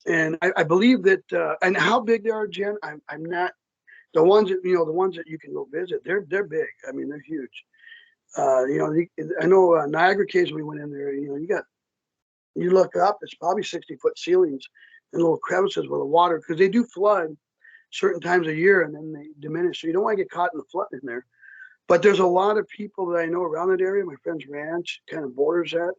And I believe that, and how big they are, Jen, I'm not, the ones that you can go visit, they're big. I mean, they're huge. I know Niagara Caves, when we went in there, you look up, it's probably 60-foot ceilings and little crevices where the water, because they do flood certain times a year and then they diminish. So you don't want to get caught in the flood in there. But there's a lot of people that I know around that area. My friend's ranch kind of borders that,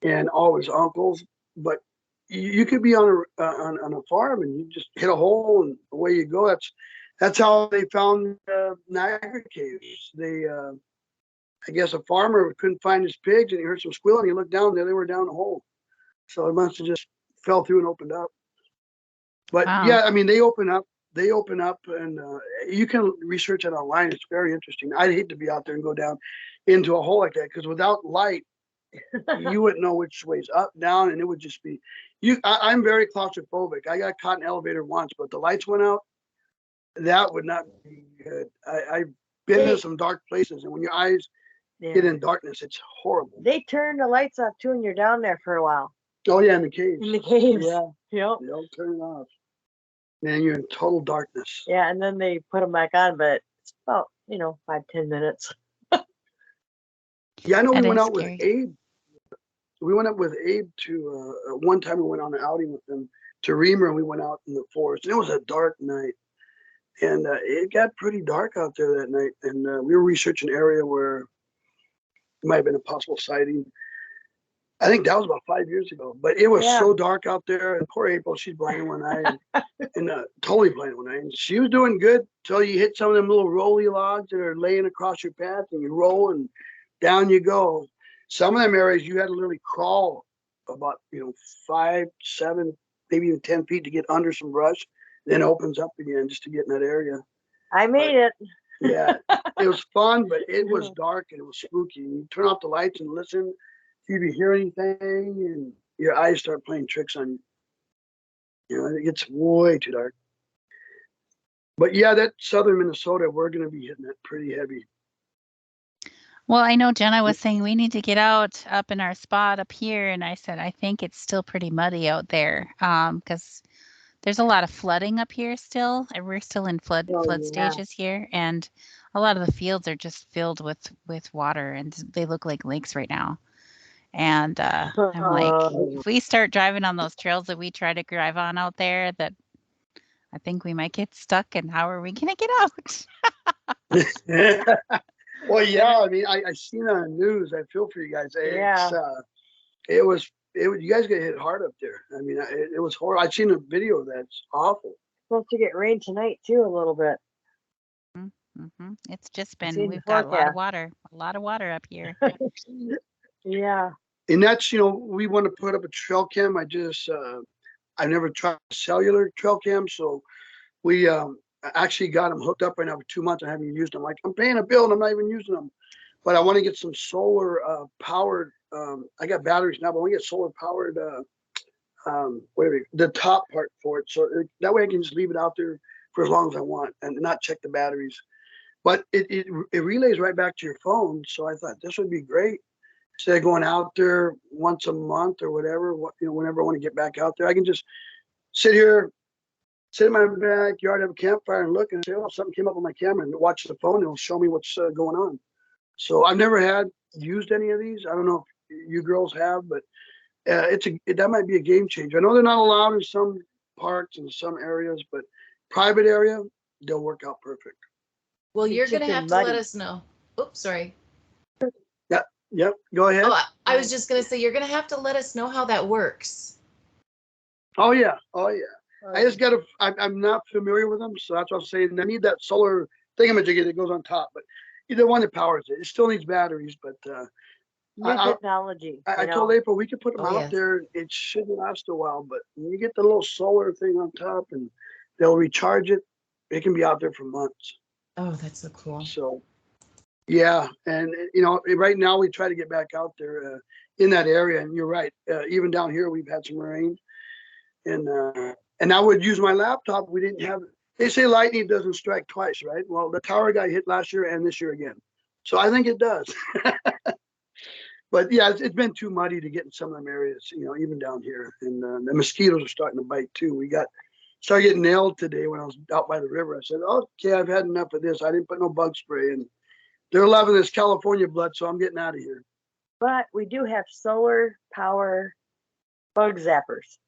and all his uncles. But you could be on a farm and you just hit a hole and away you go. That's how they found Niagara Caves. I guess a farmer couldn't find his pigs and he heard some squealing. He looked down there; they were down the hole. So it must have just fell through and opened up. But Wow. yeah, I mean, they open up and you can research it online. It's very interesting. I'd hate to be out there and go down into a hole like that, because without light, you wouldn't know which way's up, down, and it would just be I'm very claustrophobic. I got caught in an elevator once, but the lights went out. That would not be good. I've been to some dark places, and when your eyes get in darkness, it's horrible. They turn the lights off too, and you're down there for a while. Oh yeah, in the caves. In the caves. Yeah. Yep. They'll turn it off. And you're in total darkness. Yeah, and then they put them back on, but it's about 5-10 minutes. Yeah, I know That we went is out with scary. Abe. We went up with Abe to one time we went on an outing with them to Reamer, and we went out in the forest. And it was a dark night, and it got pretty dark out there that night. And we were researching an area where it might have been a possible sighting. I think that was about 5 years ago, but it was so dark out there. And poor April, she's blind in one eye and totally blind in one eye. And she was doing good till you hit some of them little rolly logs that are laying across your path, and you roll and down you go. Some of them areas you had to literally crawl about 5, 7, maybe even 10 feet to get under some brush. Then it opens up again just to get in that area. I made it. Yeah, it was fun, but it was dark and it was spooky. And you turn off the lights and listen. If you hear anything, and your eyes start playing tricks on you. It gets way too dark. But yeah, that southern Minnesota, we're going to be hitting that pretty heavy. Well, I know Jenna was saying we need to get out up in our spot up here, and I said I think it's still pretty muddy out there because there's a lot of flooding up here still. And we're still in flood stages here, and a lot of the fields are just filled with water, and they look like lakes right now. And I'm like, if we start driving on those trails that we try to drive on out there, that I think we might get stuck. And how are we going to get out? Well, yeah, I mean, I seen it on the news. I feel for you guys. It was you guys get hit hard up there. I mean, it was horrible. I've seen a video of that. It's awful. It's supposed to get rain tonight too, a little bit. Mm-hmm. It's just been, we've got a lot of water up here. Yeah. And that's, we want to put up a trail cam. I've never tried a cellular trail cam. So we actually got them hooked up right now for 2 months. I haven't used them. Like, I'm paying a bill and I'm not even using them. But I want to get some solar powered. I got batteries now, but I want to get solar powered, the top part for it. So that way I can just leave it out there for as long as I want and not check the batteries. But it relays right back to your phone. So I thought this would be great. Instead of going out there once a month or whatever, whenever I want to get back out there, I can just sit in my backyard, have a campfire and look and say, oh, something came up on my camera, and watch the phone and it'll show me what's going on. So I've never used any of these. I don't know if you girls have, but that might be a game changer. I know they're not allowed in some parks and some areas, but private area, they'll work out perfect. Well, you're going to have to let us know. Oops, sorry. Yep, go ahead. Oh, I was just going to say, you're going to have to let us know how that works. Oh, yeah. I just gotta. I'm not familiar with them, so that's what I'm saying. I need that solar thingamajiggy that goes on top, but either one that powers it. It still needs batteries, but New technology. I told April we could put them Oh, out yes. there. It should last a while, but when you get the little solar thing on top and they'll recharge it, it can be out there for months. Oh, that's so cool. So, yeah, and right now we try to get back out there in that area. And you're right. Even down here, we've had some rain, and I would use my laptop. We didn't have. They say lightning doesn't strike twice, right? Well, the tower got hit last year and this year again, so I think it does. But yeah, it's been too muddy to get in some of them areas, even down here. And the mosquitoes are starting to bite too. Started getting nailed today when I was out by the river. I said, okay, I've had enough of this. I didn't put no bug spray in. They're loving this California blood, so I'm getting out of here. But we do have solar power bug zappers.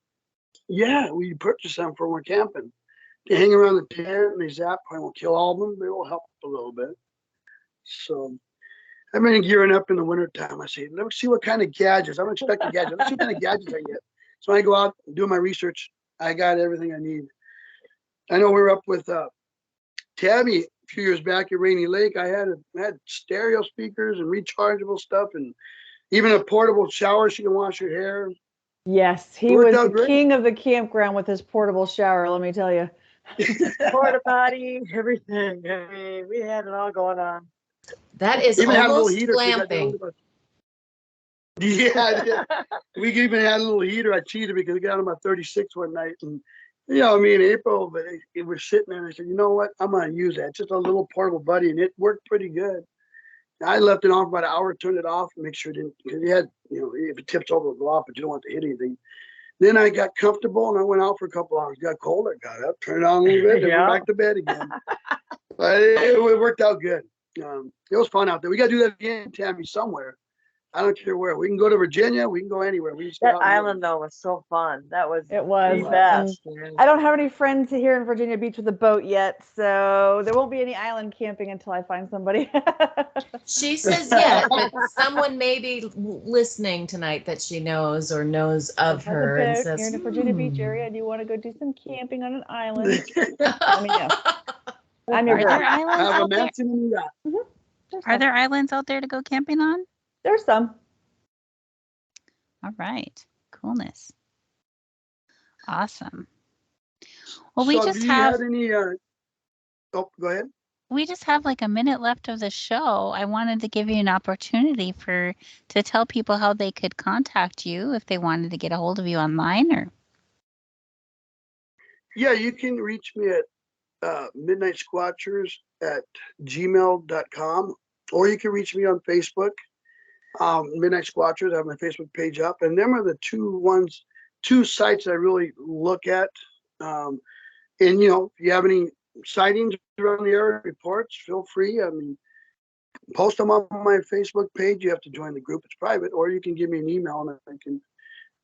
Yeah, we purchased them for when we're camping. They hang around the tent and they zap. I won't kill all of them, but it will help a little bit. So I've been gearing up in the wintertime. I say, let's see what kind of gadgets. I'm expecting gadgets. Let's see what kind of gadgets I get. So when I go out and do my research, I got everything I need. I know we were up with Tabby a few years back at Rainy Lake. I had stereo speakers and rechargeable stuff, and even a portable shower so you can wash your hair. Yes, he was the king of the campground with his portable shower, let me tell you. Porta potty, everything. I mean, we had it all going on. That is even almost glamping. Yeah, we even had a little heater. I cheated because I got on my 36 one night, and me and April, but it was sitting there, and I said, you know what, I'm gonna use that. It's just a little portable buddy, and it worked pretty good. I left it on for about an hour, turned it off, and make sure it didn't, because you had, if it tips over, it'll go off, but you don't want to hit anything. Then I got comfortable, and I went out for a couple hours. Got cold, I got up, turned it on a little bit, then went back to bed again. But it worked out good. It was fun out there. We got to do that again, Tammy, somewhere. I don't care where. We can go to Virginia. We can go anywhere. That island, though, was so fun. It was the best. I don't have any friends here in Virginia Beach with a boat yet, so there won't be any island camping until I find somebody. She says yet, but someone may be listening tonight that she knows or knows of her and says, you're in the Virginia Beach area and you want to go do some camping on an island. Let me know. I'm your girl. Are there islands out there to go camping on? There's some. All right. Coolness. Awesome. Well, we just have any go ahead. We just have like a minute left of the show. I wanted to give you an opportunity to tell people how they could contact you if they wanted to get a hold of you online or. Yeah, you can reach me at Midnight Squatchers at gmail.com, or you can reach me on Facebook. Midnight Squatchers. I have my Facebook page up, and them are the two sites I really look at. And if you have any sightings around the area, reports, feel free. I mean, post them on my Facebook page. You have to join the group; it's private, or you can give me an email, and I can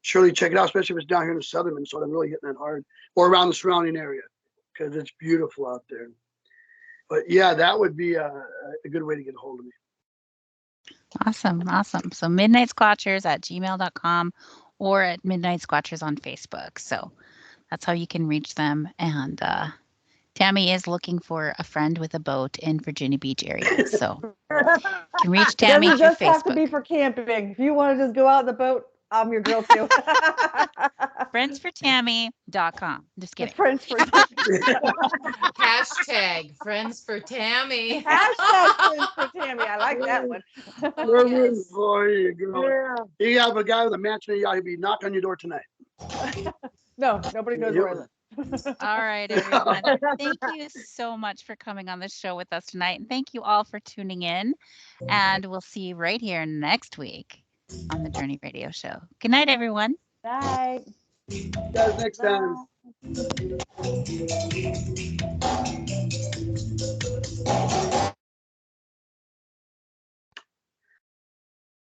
surely check it out. Especially if it's down here in the southern Minnesota, I'm really hitting that hard, or around the surrounding area, because it's beautiful out there. But yeah, that would be a good way to get a hold of me. Awesome. So Midnight Squatchers at gmail.com or at Midnight Squatchers on Facebook. So that's how you can reach them. And Tammy is looking for a friend with a boat in Virginia Beach area. So you can reach Tammy through Facebook. It doesn't just have to be for camping. If you want to just go out in the boat, I'm your girl too. Friendsfortammy.com. Just kidding. Friends for Hashtag Friends for Tammy. Hashtag Friends for Tammy. I like that one. Yes. For you, girl. Yeah. You have a guy with a mansion, he'll be knocking on your door tonight. No, nobody knows where I live. All right, everyone. Thank you so much for coming on the show with us tonight. And thank you all for tuning in. And we'll see you right here next week on the Journey Radio Show. Good night, everyone. Bye. See you guys next time. Bye.